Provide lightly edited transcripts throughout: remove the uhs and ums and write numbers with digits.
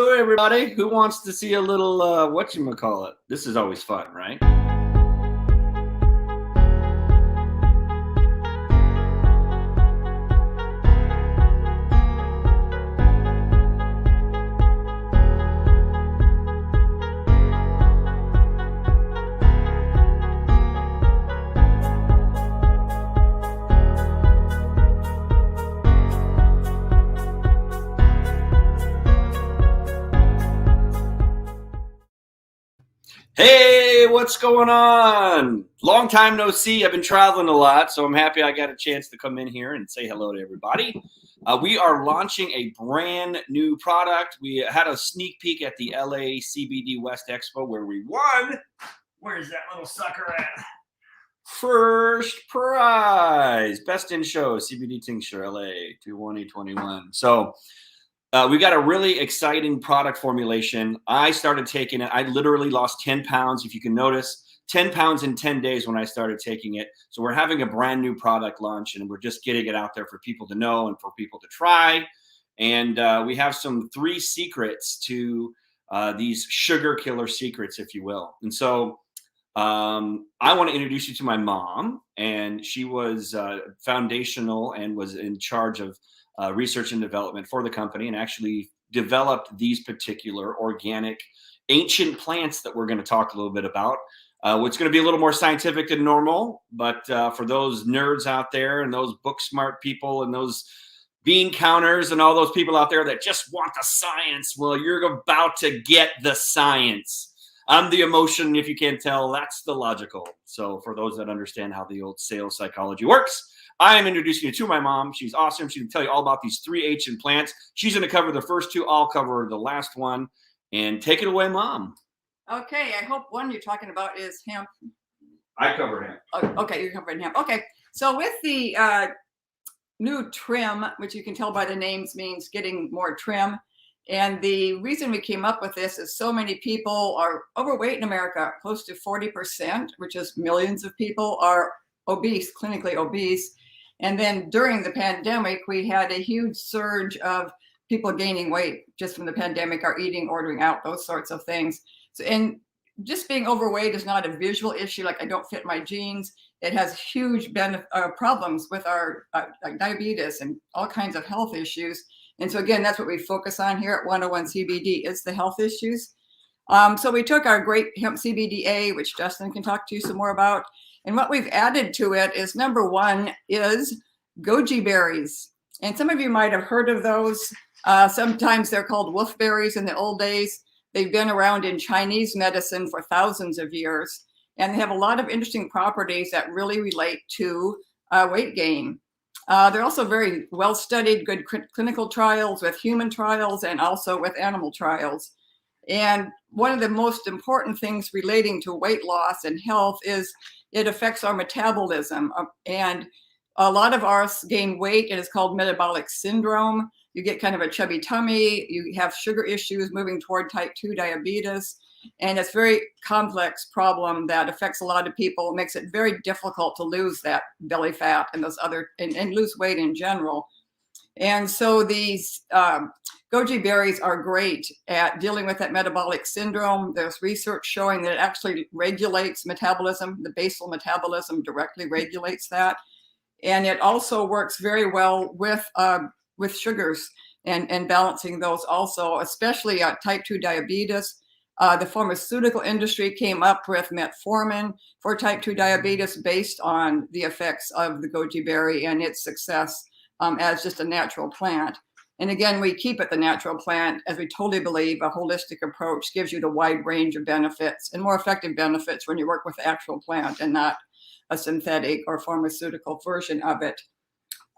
Hello, everybody. Who wants to see a little whatchamacallit? This is always fun, right? Hey, what's going on? Long time no see. I've been traveling a lot, so I'm happy I got a chance to come in here and say hello to everybody. We are launching a brand new product. We had a sneak peek at the LA CBD West Expo where we won. Where's that little sucker at? First prize, best in show, CBD tincture LA 2021. So we got a really exciting product formulation. I started taking it. I literally lost 10 pounds. If you can notice, 10 pounds in 10 days when I started taking it. So we're having a brand new product launch and we're just getting it out there for people to know and for people to try. And we have some 3 secrets to these sugar killer secrets, if you will. And so I want to introduce you to my mom, and she was foundational and was in charge of research and development for the company, and actually developed these particular organic ancient plants that we're going to talk a little bit about. It's going to be a little more scientific than normal, but for those nerds out there and those book smart people and those bean counters and all those people out there that just want the science, well, you're about to get the science. I'm the emotion, if you can't tell, that's the logical. So for those that understand how the old sales psychology works, I am introducing you to my mom. She's awesome. She can tell you all about these 3 ancient plants. She's going to cover the first 2. I'll cover the last one. And take it away, Mom. Okay, I hope one you're talking about is hemp. I cover hemp. Okay, you're covering hemp. Okay, so with the new trim, which you can tell by the names means getting more trim. And the reason we came up with this is so many people are overweight in America. Close to 40%, which is millions of people, are obese, clinically obese. And then during the pandemic, we had a huge surge of people gaining weight just from the pandemic, our eating, ordering out, those sorts of things. So, and just being overweight is not a visual issue, like I don't fit my jeans. It has huge problems with our like diabetes and all kinds of health issues. And so again, that's what we focus on here at 101 CBD is the health issues. So we took our great hemp CBDA, which Justin can talk to you some more about. And what we've added to it is number 1 is goji berries. And some of you might have heard of those. Sometimes they're called wolfberries in the old days. They've been around in Chinese medicine for thousands of years. And they have a lot of interesting properties that really relate to weight gain. They're also very well studied, good clinical trials with human trials and also with animal trials. And one of the most important things relating to weight loss and health is it affects our metabolism. And a lot of us gain weight. It is called metabolic syndrome. You get kind of a chubby tummy. You have sugar issues moving toward type 2 diabetes. And it's a very complex problem that affects a lot of people, makes it very difficult to lose that belly fat and those other and lose weight in general. And so these goji berries are great at dealing with that metabolic syndrome. There's research showing that it actually regulates metabolism. The basal metabolism directly regulates that. And it also works very well with sugars and balancing those also, especially type 2 diabetes. The pharmaceutical industry came up with metformin for type 2 diabetes based on the effects of the goji berry and its success as just a natural plant. And again, we keep it the natural plant as we totally believe a holistic approach gives you the wide range of benefits and more effective benefits when you work with the actual plant and not a synthetic or pharmaceutical version of it.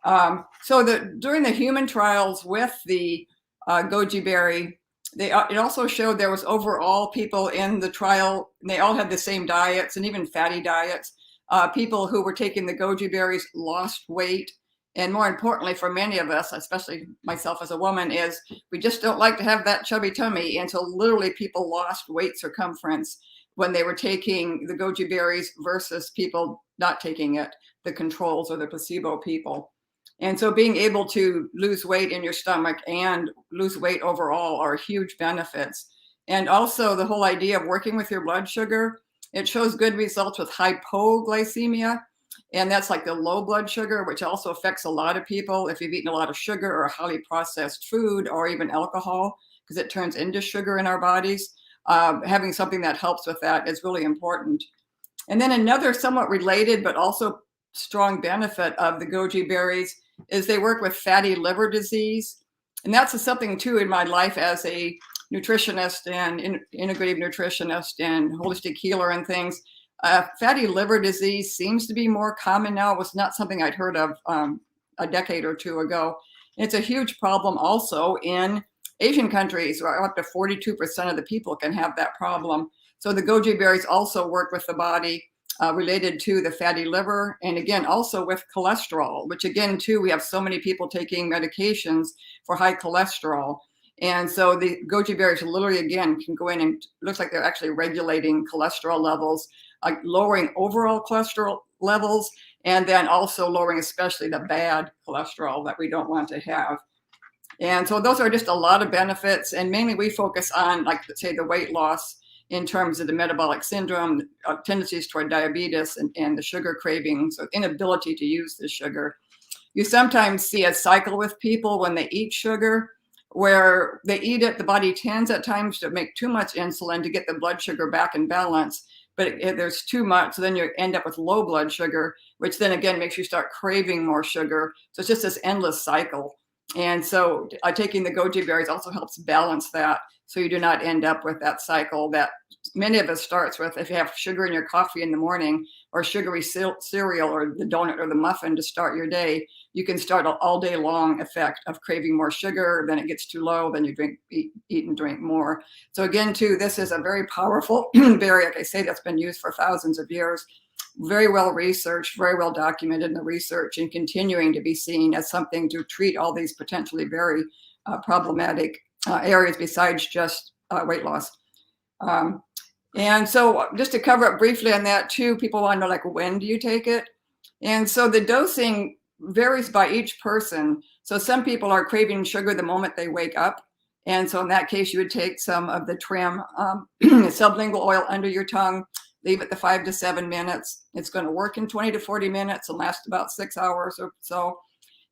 During the human trials with the goji berry, it also showed there was overall people in the trial, and they all had the same diets and even fatty diets. People who were taking the goji berries lost weight. And more importantly, for many of us, especially myself as a woman, is we just don't like to have that chubby tummy. And so literally people lost weight circumference when they were taking the goji berries versus people not taking it, the controls or the placebo people. And so being able to lose weight in your stomach and lose weight overall are huge benefits. And also the whole idea of working with your blood sugar, it shows good results with hypoglycemia. And that's like the low blood sugar, which also affects a lot of people if you've eaten a lot of sugar or highly processed food or even alcohol, because it turns into sugar in our bodies. Having something that helps with that is really important. And then another somewhat related but also strong benefit of the goji berries is they work with fatty liver disease. And that's something too in my life as a nutritionist and integrative nutritionist and holistic healer and things. Fatty liver disease seems to be more common now. It was not something I'd heard of a decade or two ago. It's a huge problem also in Asian countries, where up to 42% of the people can have that problem. So the goji berries also work with the body related to the fatty liver, and again, also with cholesterol, which again, too, we have so many people taking medications for high cholesterol. And so the goji berries literally, again, can go in and it looks like they're actually regulating cholesterol levels, lowering overall cholesterol levels, and then also lowering especially the bad cholesterol that we don't want to have. And so those are just a lot of benefits. And mainly we focus on, like, say, the weight loss in terms of the metabolic syndrome, tendencies toward diabetes, and the sugar cravings, or inability to use the sugar. You sometimes see a cycle with people when they eat sugar, where they eat it, the body tends at times to make too much insulin to get the blood sugar back in balance. But if there's too much, so then you end up with low blood sugar, which then again makes you start craving more sugar. So it's just this endless cycle. And so taking the goji berries also helps balance that, so you do not end up with that cycle that many of us starts with. If you have sugar in your coffee in the morning, or sugary cereal, or the donut or the muffin to start your day, you can start an all day long effect of craving more sugar. Then it gets too low, then you eat and drink more. So again, too, this is a very powerful berry, like I say, that's been used for thousands of years. Very well researched, very well documented in the research, and continuing to be seen as something to treat all these potentially very problematic areas besides just weight loss. And so just to cover up briefly on that too, people want to know, like, when do you take it? And so the dosing varies by each person. So some people are craving sugar the moment they wake up. And so in that case, you would take some of the trim sublingual oil under your tongue, leave it to 5 to 7 minutes. It's going to work in 20 to 40 minutes and last about 6 hours or so.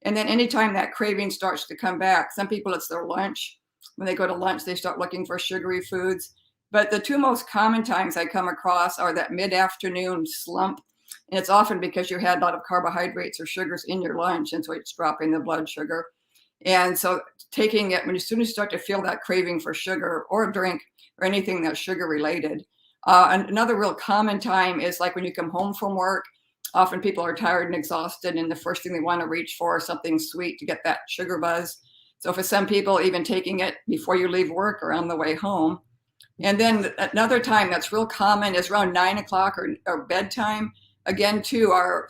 And then anytime that craving starts to come back, some people, it's their lunch. When they go to lunch, they start looking for sugary foods. But the two most common times I come across are that mid-afternoon slump. And it's often because you had a lot of carbohydrates or sugars in your lunch, and so it's dropping the blood sugar. And so taking it as soon as you start to feel that craving for sugar or a drink or anything that's sugar related. And another real common time is like when you come home from work. Often people are tired and exhausted, and the first thing they want to reach for is something sweet to get that sugar buzz. So for some people, even taking it before you leave work or on the way home. And then another time that's real common is around 9 o'clock or bedtime. Again, too, our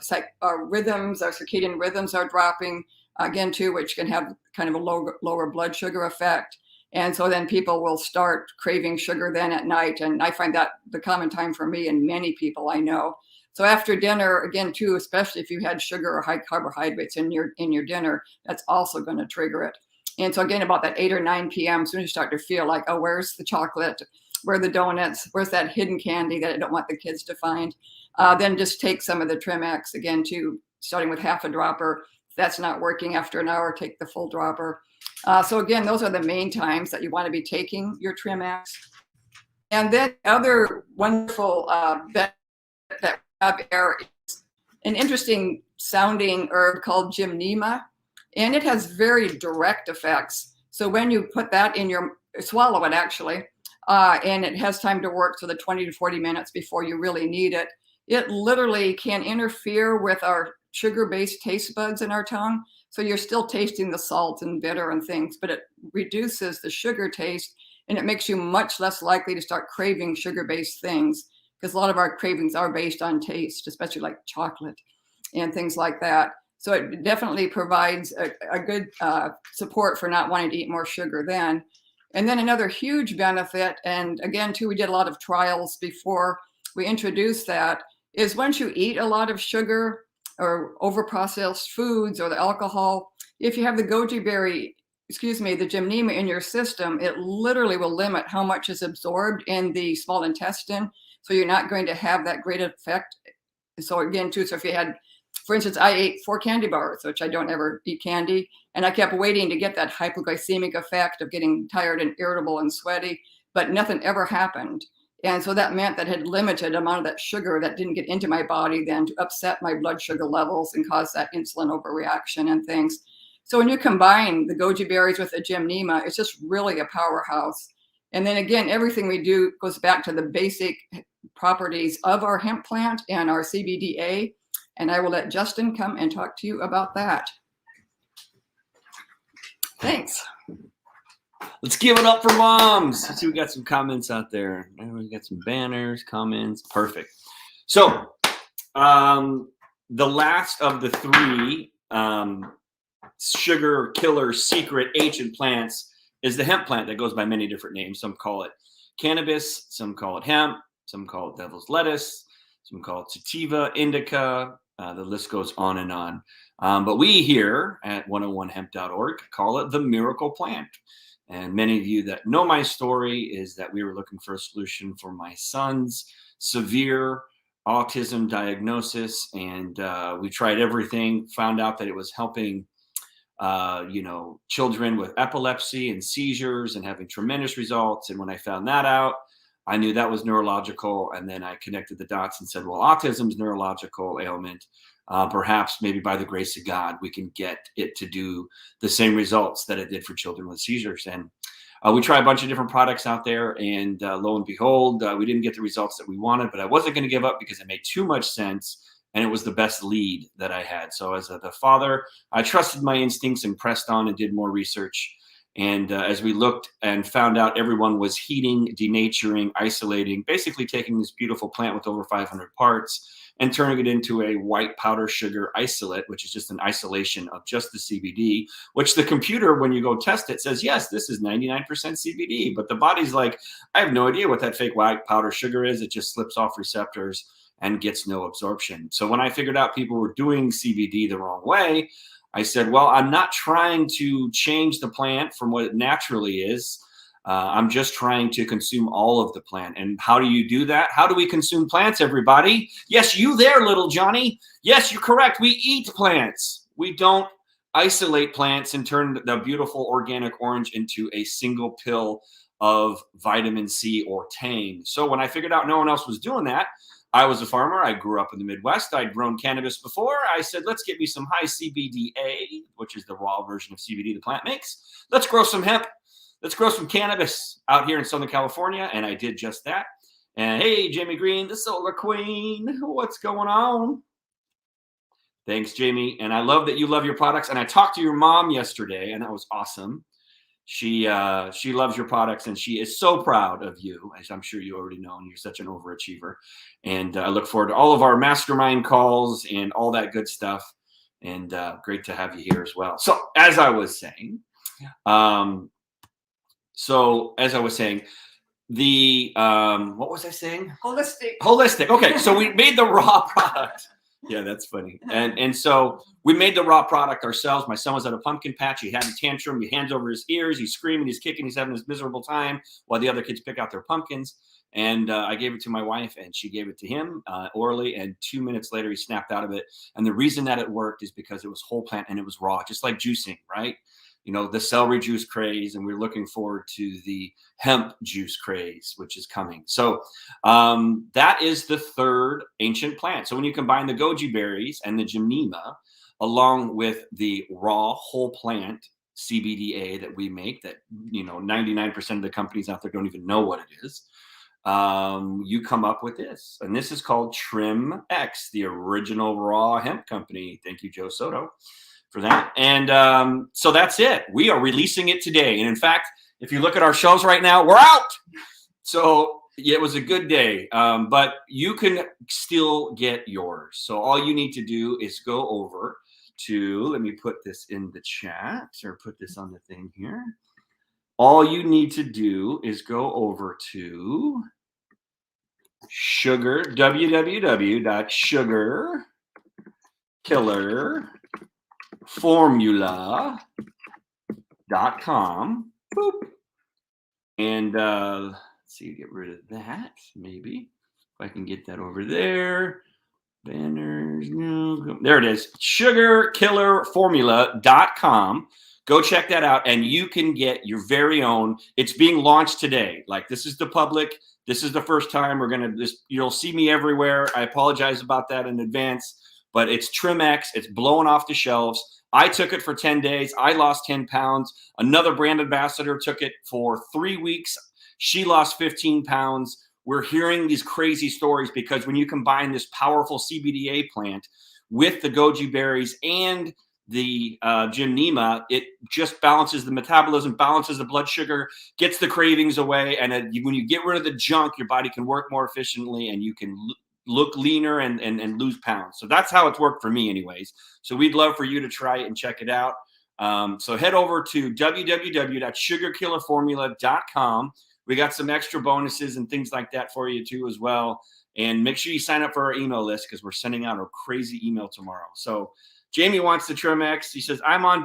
rhythms, our circadian rhythms are dropping, again, too, which can have kind of a lower blood sugar effect. And so then people will start craving sugar then at night. And I find that the common time for me and many people I know. So after dinner, again, too, especially if you had sugar or high carbohydrates in your dinner, that's also going to trigger it. And so again, about that 8 or 9 p.m., as soon as you start to feel like, oh, where's the chocolate? Where are the donuts? Where's that hidden candy that I don't want the kids to find? Then just take some of the Trim-X, again, too, starting with half a dropper. If that's not working after an hour, take the full dropper. So again, those are the main times that you want to be taking your Trim-X. And then other wonderful benefit that we have here is an interesting sounding herb called gymnema. And it has very direct effects. So when you put that in your, swallow it actually, and it has time to work, so the 20 to 40 minutes before you really need it, it literally can interfere with our sugar-based taste buds in our tongue. So you're still tasting the salt and bitter and things, but it reduces the sugar taste, and it makes you much less likely to start craving sugar-based things, because a lot of our cravings are based on taste, especially like chocolate and things like that. So it definitely provides a good support for not wanting to eat more sugar then. And then another huge benefit, and again, too, we did a lot of trials before we introduced that, is once you eat a lot of sugar, or overprocessed foods or the alcohol. If you have the goji berry, the gymnema in your system, it literally will limit how much is absorbed in the small intestine. So you're not going to have that great effect. So again, too, so if you had, for instance, I ate 4 candy bars, which I don't ever eat candy, and I kept waiting to get that hypoglycemic effect of getting tired and irritable and sweaty, but nothing ever happened. And so that meant that I had limited amount of that sugar that didn't get into my body then to upset my blood sugar levels and cause that insulin overreaction and things. So when you combine the goji berries with the gymnema, it's just really a powerhouse. And then again, everything we do goes back to the basic properties of our hemp plant and our CBDA. And I will let Justin come and talk to you about that. Thanks. Let's give it up for moms. Let's see, we got some comments out there. We got some banners, comments. Perfect. So the last of the 3 sugar killer secret ancient plants is the hemp plant that goes by many different names. Some call it cannabis, some call it hemp, some call it devil's lettuce, some call it sativa, indica. The list goes on and on. But we here at 101hemp.org call it the miracle plant. And many of you that know my story is that we were looking for a solution for my son's severe autism diagnosis. And we tried everything, found out that it was helping children with epilepsy and seizures and having tremendous results. And when I found that out, I knew that was neurological. And then I connected the dots and said, well, autism's neurological ailment. Perhaps maybe by the grace of God, we can get it to do the same results that it did for children with seizures. And we tried a bunch of different products out there, and lo and behold, we didn't get the results that we wanted, but I wasn't going to give up because it made too much sense. And it was the best lead that I had. So as the father, I trusted my instincts and pressed on and did more research. And as we looked and found out everyone was heating, denaturing, isolating, basically taking this beautiful plant with over 500 parts and turning it into a white powder sugar isolate, which is just an isolation of just the CBD, which the computer, when you go test it, says, yes, this is 99% CBD. But the body's like, I have no idea what that fake white powder sugar is. It just slips off receptors and gets no absorption. So when I figured out people were doing CBD the wrong way, I said, well, I'm not trying to change the plant from what it naturally is. I'm just trying to consume all of the plant. And how do you do that? How do we consume plants, everybody? Yes, you there, little Johnny. Yes, you're correct. We eat plants. We don't isolate plants and turn the beautiful organic orange into a single pill of vitamin C or Tang. So when I figured out no one else was doing that, I was a farmer. I grew up in the Midwest. I'd grown cannabis before. I said, let's get me some high CBDA, which is the raw version of CBD the plant makes. Let's grow some hemp. Let's grow some cannabis out here in Southern California. And I did just that. And hey, Jamie Green, the Solar Queen, what's going on? Thanks, Jamie. And I love that you love your products. And I talked to your mom yesterday, and that was awesome. She loves your products, and she is so proud of you, as I'm sure you already know, and you're such an overachiever. And I look forward to all of our mastermind calls and all that good stuff. And great to have you here as well. So as I was saying, the what was I saying? Holistic. Okay, so we made the raw product. Yeah, that's funny. And so we made the raw product ourselves. My son was at a pumpkin patch. He had a tantrum. He hands over his ears. He's screaming. He's kicking. He's having this miserable time while the other kids pick out their pumpkins. And I gave it to my wife, and she gave it to him orally. And 2 minutes later, he snapped out of it. And the reason that it worked is because it was whole plant and it was raw, just like juicing, right? You know, the celery juice craze, and we're looking forward to the hemp juice craze, which is coming. So that is the third ancient plant. So when you combine the goji berries and the gymnema, along with the raw whole plant CBDA that we make, that 99% of the companies out there don't even know what it is, you come up with this. And this is called Trim X, the original raw hemp company. Thank you, Joe Soto, for that. And so that's it. We are releasing it today. And in fact, if you look at our shows right now, we're out. So yeah, it was a good day, but you can still get yours. So all you need to do is go over to, let me put this in the chat or put this on the thing here. All you need to do is go over to www.sugar Killer Formula.com. Boop. And let's see, get rid of that, maybe. If I can get that over there. Banners. No, there it is. SugarKillerFormula.com. Go check that out, and you can get your very own. It's being launched today. Like, this is the public. This is the first time we're going to, you'll see me everywhere. I apologize about that in advance, but it's Trim X. It's blowing off the shelves. I took it for 10 days. I lost 10 pounds. Another brand ambassador took it for 3 weeks. She lost 15 pounds. We're hearing these crazy stories because when you combine this powerful CBDA plant with the goji berries and the gymnema, it just balances the metabolism, balances the blood sugar, gets the cravings away. And when you get rid of the junk, your body can work more efficiently and you can look leaner and lose pounds. So that's how it's worked for me anyways. So we'd love for you to try it and check it out. So head over to www.sugarkillerformula.com. We got some extra bonuses and things like that for you too as well. And make sure you sign up for our email list because we're sending out a crazy email tomorrow. So Jamie wants the Trim X. He says, I'm on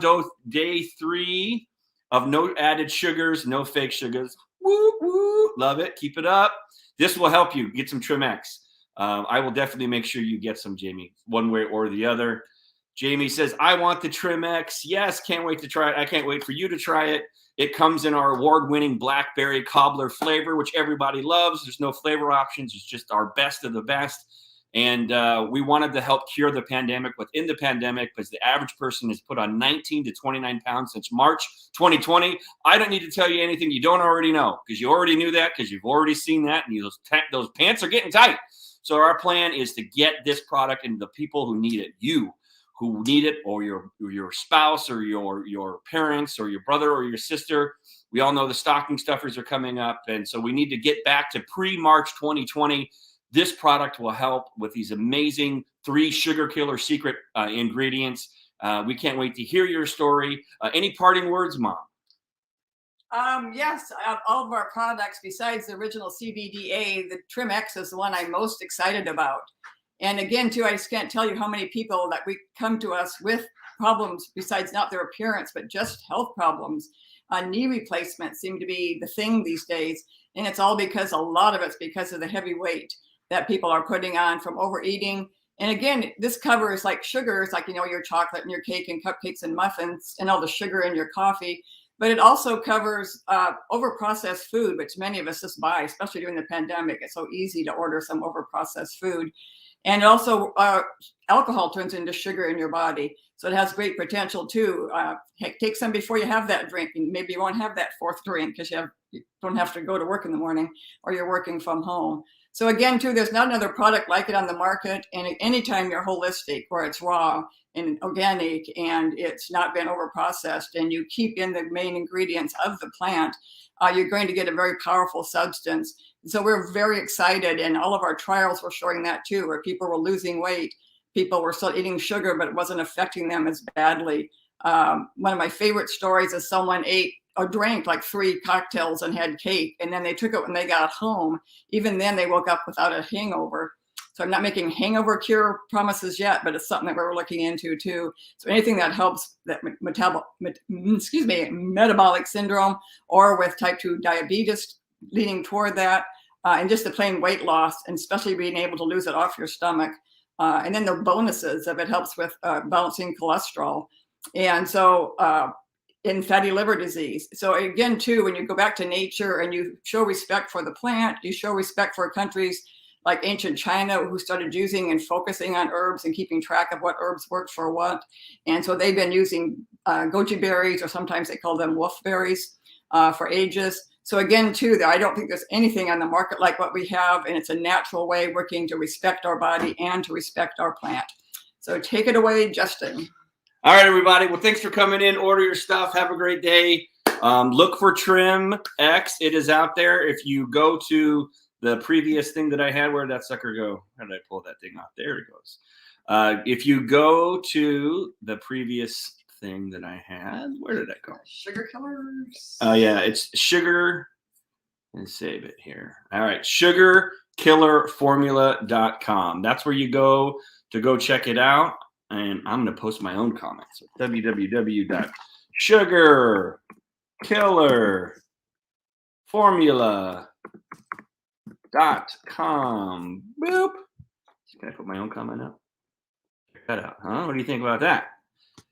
day 3 of no added sugars, no fake sugars. Woo, woo. Love it. Keep it up. This will help you get some Trim X. I will definitely make sure you get some, Jamie, one way or the other. Jamie says, I want the Trim X. Yes, can't wait to try it. I can't wait for you to try it. It comes in our award-winning blackberry cobbler flavor, which everybody loves. There's no flavor options. It's just our best of the best. And we wanted to help cure the pandemic within the pandemic because the average person has put on 19 to 29 pounds since March 2020. I don't need to tell you anything you don't already know because you already knew that because you've already seen that. And those pants are getting tight. So our plan is to get this product into the people who need it. You who need it, or your spouse or your parents or your brother or your sister. We all know the stocking stuffers are coming up. And so we need to get back to pre-March 2020. This product will help with these amazing 3 sugar killer secret ingredients. We can't wait to hear your story. Any parting words, Mom? Yes, all of our products, besides the original CBDA, the Trim X is the one I'm most excited about. And again, too, I just can't tell you how many people that we come to us with problems besides not their appearance, but just health problems. Knee replacements seem to be the thing these days. And it's all because a lot of it's because of the heavy weight that people are putting on from overeating. And again, this covers like sugars, like, your chocolate and your cake and cupcakes and muffins and all the sugar in your coffee. But it also covers over-processed food, which many of us just buy, especially during the pandemic. It's so easy to order some over-processed food. And also alcohol turns into sugar in your body. So it has great potential too. Take some before you have that drink, and maybe you won't have that 4th drink because you don't have to go to work in the morning or you're working from home. So again, too, there's not another product like it on the market. And anytime you're holistic, where it's raw and organic and it's not been over-processed and you keep in the main ingredients of the plant, you're going to get a very powerful substance. So we're very excited, and all of our trials were showing that too, where people were losing weight. People were still eating sugar, but it wasn't affecting them as badly. One of my favorite stories is someone ate or drank like 3 cocktails and had cake, and then they took it when they got home. Even then, they woke up without a hangover. So I'm not making hangover cure promises yet, but it's something that we're looking into too. So anything that helps that metabolic syndrome, or with type 2 diabetes, leaning toward that, and just the plain weight loss, and especially being able to lose it off your stomach. And then the bonuses of it helps with balancing cholesterol. And so in fatty liver disease. So again, too, when you go back to nature and you show respect for the plant, you show respect for countries like ancient China, who started using and focusing on herbs and keeping track of what herbs worked for what. And so they've been using goji berries, or sometimes they call them wolf berries, for ages. So again, too, I don't think there's anything on the market like what we have, and it's a natural way working to respect our body and to respect our plant. So take it away, Justin. All right, everybody. Well, thanks for coming in. Order your stuff. Have a great day. Look for Trim X. It is out there. If you go to the previous thing that I had, where did that sucker go? How did I pull that thing off? There it goes. If you go to the previous thing that I had, where did that go? Sugar killers. Oh, yeah. It's sugar. Let's save it here. All right. SugarKillerFormula.com. That's where you go to go check it out. And I'm going to post my own comments. So www.sugarkillerformula.com. Boop. Can I put my own comment up? Check that out. Huh? What do you think about that?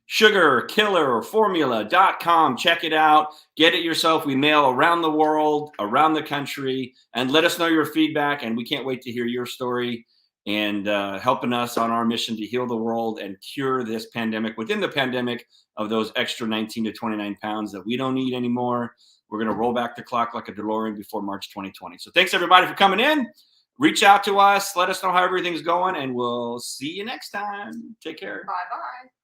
Sugarkillerformula.com. Check it out. Get it yourself. We mail around the world, around the country, and let us know your feedback. And we can't wait to hear your story and helping us on our mission to heal the world and cure this pandemic within the pandemic of those extra 19 to 29 pounds that we don't need anymore. We're going to roll back the clock like a DeLorean before March 2020. So thanks, everybody, for coming in. Reach out to us. Let us know how everything's going, and we'll see you next time. Take care. Bye-bye.